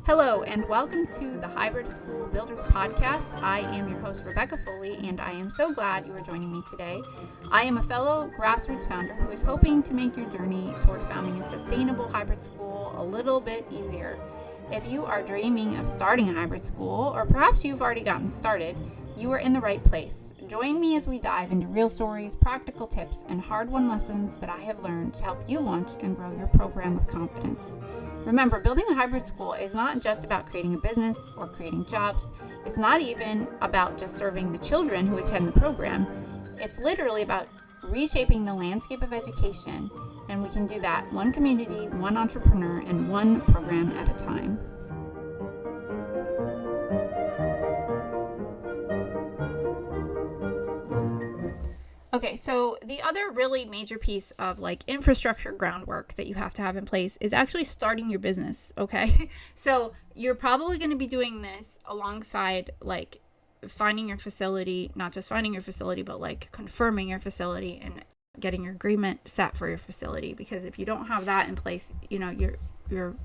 Hello, and welcome to the Hybrid School Builders Podcast. I am your host, Rebecca Foley, and I am so glad you are joining me today. I am a fellow grassroots founder who is hoping to make your journey toward founding a sustainable hybrid school a little bit easier. If you are dreaming of starting a hybrid school, or perhaps you've already gotten started, you are in the right place. Join me as we dive into real stories, practical tips, and hard-won lessons that I have learned to help you launch and grow your program with confidence. Remember, building a hybrid school is not just about creating a business or creating jobs. It's not even about just serving the children who attend the program. It's literally about reshaping the landscape of education, and we can do that one community, one entrepreneur, and one program at a time. Okay, so the other really major piece of infrastructure groundwork that you have to have in place is actually starting your business, okay? So you're probably going to be doing this alongside finding your facility, not just finding your facility, but confirming your facility and getting your agreement set for your facility. Because if you don't have that in place, you're not going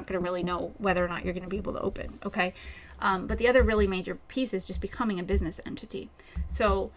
to really know whether or not you're going to be able to open, okay? But the other really major piece is just becoming a business entity. So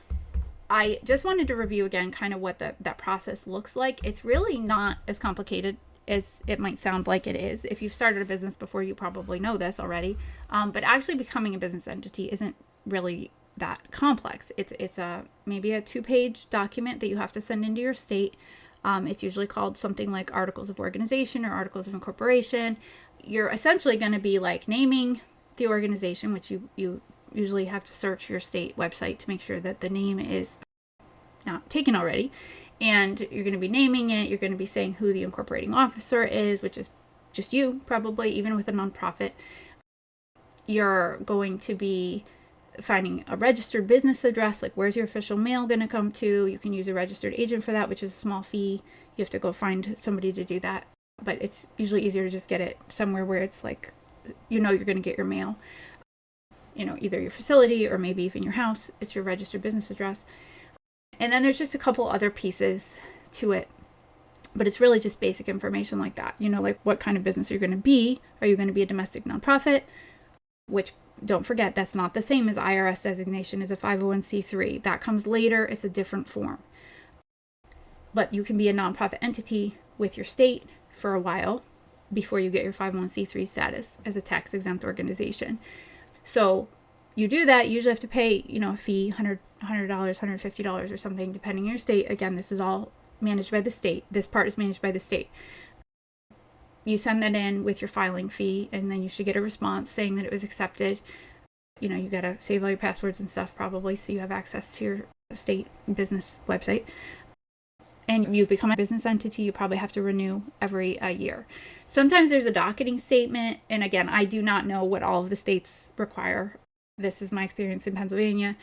I just wanted to review again kind of what that process looks like. It's really not as complicated as it might sound like it is. If you've started a business before, you probably know this already. But actually becoming a business entity isn't really that complex. It's maybe a 2-page document that you have to send into your state. It's usually called something like Articles of Organization or Articles of Incorporation. You're essentially going to be naming the organization, which you usually have to search your state website to make sure that the name is not taken already. And you're going to be naming it. You're going to be saying who the incorporating officer is, which is just you, probably, even with a nonprofit. You're going to be finding a registered business address, where's your official mail going to come to. You can use a registered agent for that, which is a small fee. You have to go find somebody to do that. But it's usually easier to just get it somewhere where it's you're going to get your mail. Either your facility or maybe even your house. It's your registered business address. And then there's just a couple other pieces to it. But it's really just basic information like that. What kind of business you're going to be. Are you going to be a domestic nonprofit? Which, don't forget, that's not the same as IRS designation as a 501c3. That comes later. It's a different form. But you can be a nonprofit entity with your state for a while before you get your 501c3 status as a tax-exempt organization. So you do that, you usually have to pay, a fee, $100, $150 or something, depending on your state. Again, this is all managed by the state. This part is managed by the state. You send that in with your filing fee, and then you should get a response saying that it was accepted. You got to save all your passwords and stuff probably so you have access to your state business website. And you've become a business entity, you probably have to renew every year. Sometimes there's a docketing statement. And again, I do not know what all of the states require. This is my experience in Pennsylvania.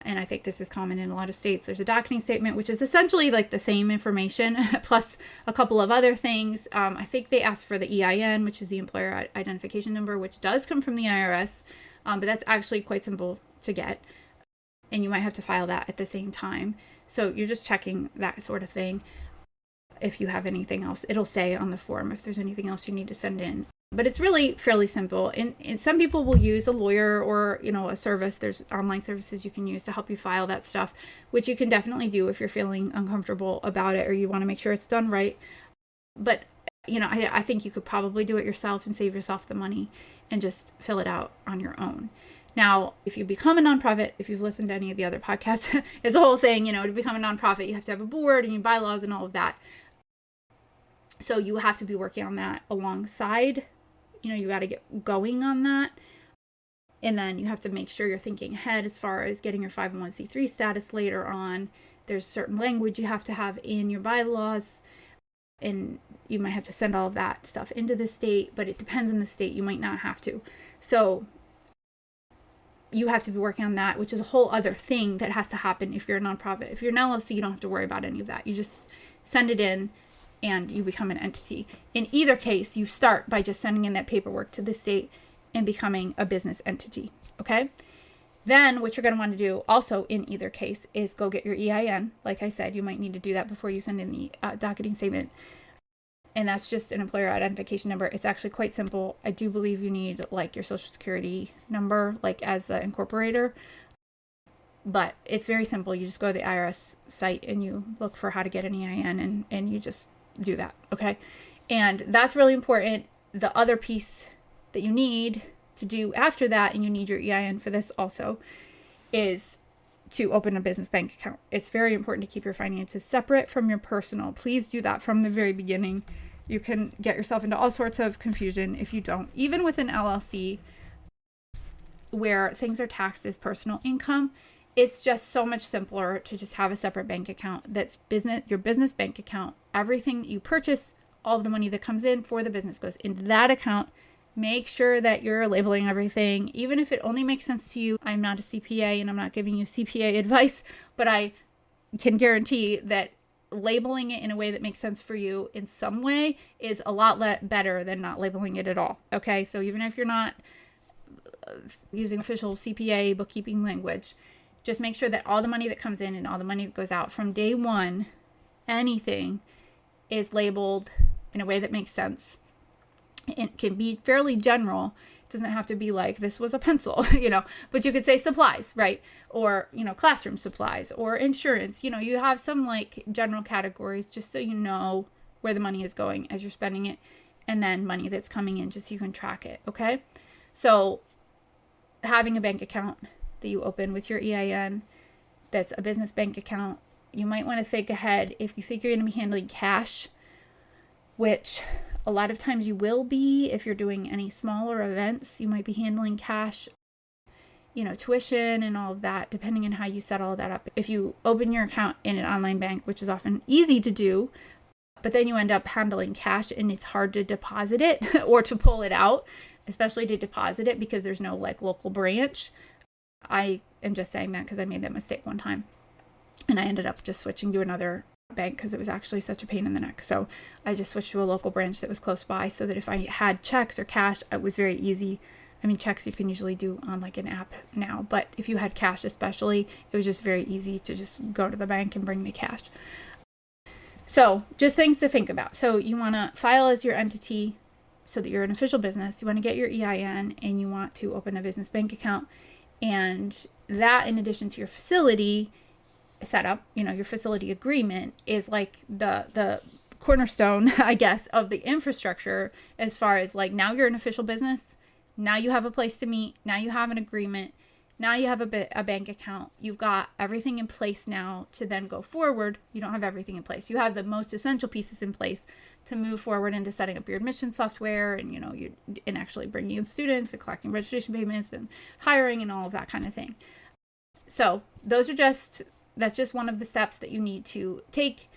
And I think this is common in a lot of states. There's a docketing statement, which is essentially the same information, plus a couple of other things. I think they ask for the EIN, which is the employer identification number, which does come from the IRS. But that's actually quite simple to get. And you might have to file that at the same time. So you're just checking that sort of thing. If you have anything else, it'll say on the form if there's anything else you need to send in. But it's really fairly simple. And some people will use a lawyer or, a service. There's online services you can use to help you file that stuff, which you can definitely do if you're feeling uncomfortable about it or you want to make sure it's done right. But, I think you could probably do it yourself and save yourself the money and just fill it out on your own. Now, if you become a nonprofit, if you've listened to any of the other podcasts, it's a whole thing, to become a nonprofit, you have to have a board and your bylaws and all of that. So you have to be working on that alongside, you got to get going on that. And then you have to make sure you're thinking ahead as far as getting your 501c3 status later on. There's certain language you have to have in your bylaws. And you might have to send all of that stuff into the state, but it depends on the state. You might not have to. So you have to be working on that, which is a whole other thing that has to happen if you're a nonprofit. If you're an LLC, you don't have to worry about any of that. You just send it in and you become an entity. In either case, you start by just sending in that paperwork to the state and becoming a business entity, okay? Then what you're going to want to do also in either case is go get your EIN. Like I said, you might need to do that before you send in the docketing statement. And that's just an employer identification number. It's actually quite simple. I do believe you need like your social security number, like as the incorporator, but it's very simple. You just go to the IRS site and you look for how to get an EIN, and you just do that. Okay. And that's really important. The other piece that you need to do after that, and you need your EIN for this also, is to open a business bank account. It's very important to keep your finances separate from your personal. Please do that from the very beginning. You can get yourself into all sorts of confusion if you don't. Even with an LLC where things are taxed as personal income, it's just so much simpler to just have a separate bank account that's your business bank account. Everything that you purchase, all of the money that comes in for the business goes into that account. Make sure that you're labeling everything, even if it only makes sense to you. I'm not a CPA and I'm not giving you CPA advice, but I can guarantee that labeling it in a way that makes sense for you in some way is a lot better than not labeling it at all. Okay, so even if you're not using official CPA bookkeeping language, just make sure that all the money that comes in and all the money that goes out from day one, anything is labeled in a way that makes sense. It can be fairly general. It doesn't have to be like, this was a pencil, but you could say supplies, right? Or, classroom supplies or insurance. You have some like general categories just so you know where the money is going as you're spending it, and then money that's coming in just so you can track it. Okay. So having a bank account that you open with your EIN, that's a business bank account, you might want to think ahead. If you think you're going to be handling cash, which a lot of times you will be, if you're doing any smaller events, you might be handling cash, tuition and all of that, depending on how you set all that up. If you open your account in an online bank, which is often easy to do, but then you end up handling cash and it's hard to deposit it or to pull it out, especially to deposit it because there's no like local branch. I am just saying that because I made that mistake one time and I ended up just switching to another bank because it was actually such a pain in the neck. So I just switched to a local branch that was close by so that if I had checks or cash, it was very easy. I mean, checks you can usually do on like an app now, but if you had cash especially, it was just very easy to just go to the bank and bring the cash. So just things to think about. So you want to file as your entity so that you're an official business. You want to get your EIN and you want to open a business bank account. And that, in addition to your facility setup, your facility agreement is like the cornerstone, I guess, of the infrastructure as far as like, now you're an official business. Now you have a place to meet. Now you have an agreement. Now you have a bank account. You've got everything in place now to then go forward. You don't have everything in place. You have the most essential pieces in place to move forward into setting up your admission software and, and actually bringing in students and collecting registration payments and hiring and all of that kind of thing. So that's just one of the steps that you need to take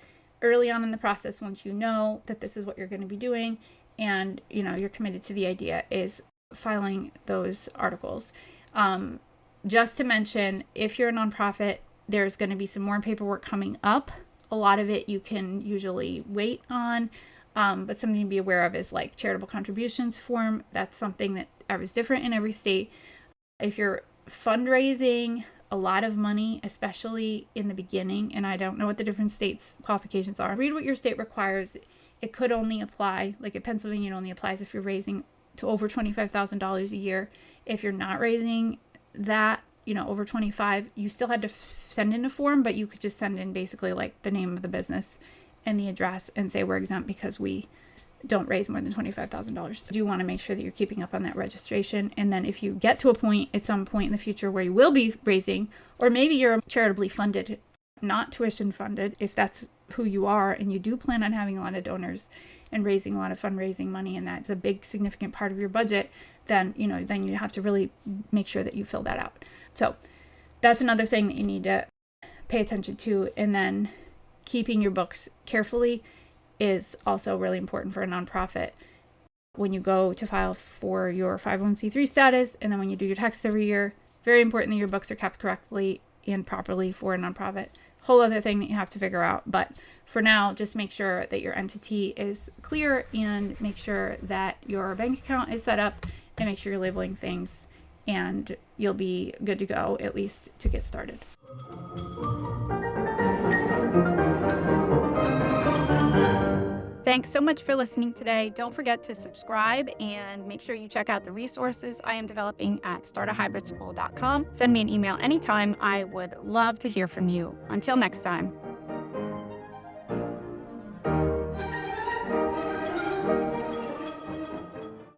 early on in the process once you know that this is what you're going to be doing and, you're committed to the idea, is filing those articles. Just to mention, if you're a nonprofit, there's going to be some more paperwork coming up. A lot of it you can usually wait on, but something to be aware of is like charitable contributions form. That's something that is different in every state. If you're fundraising a lot of money, especially in the beginning, and I don't know what the different states' qualifications are, read what your state requires. It could only apply, like in Pennsylvania, it only applies if you're raising to over $25,000 a year. If you're not raising that, over 25, you still had to send in a form, but you could just send in basically like the name of the business and the address and say we're exempt because we don't raise more than $25,000. You do want to make sure that you're keeping up on that registration. And then if you get to a point at some point in the future where you will be raising, or maybe you're charitably funded, not tuition funded, if that's who you are and you do plan on having a lot of donors and raising a lot of fundraising money, and that's a big significant part of your budget, then you have to really make sure that you fill that out. So that's another thing that you need to pay attention to. And then keeping your books carefully is also really important for a nonprofit. When you go to file for your 501c3 status, and then when you do your taxes every year, very important that your books are kept correctly and properly for a nonprofit. Whole other thing that you have to figure out. But for now, just make sure that your entity is clear and make sure that your bank account is set up and make sure you're labeling things, and you'll be good to go, at least to get started. Thanks so much for listening today. Don't forget to subscribe and make sure you check out the resources I am developing at startahybridSchool.com. Send me an email anytime. I would love to hear from you. Until next time.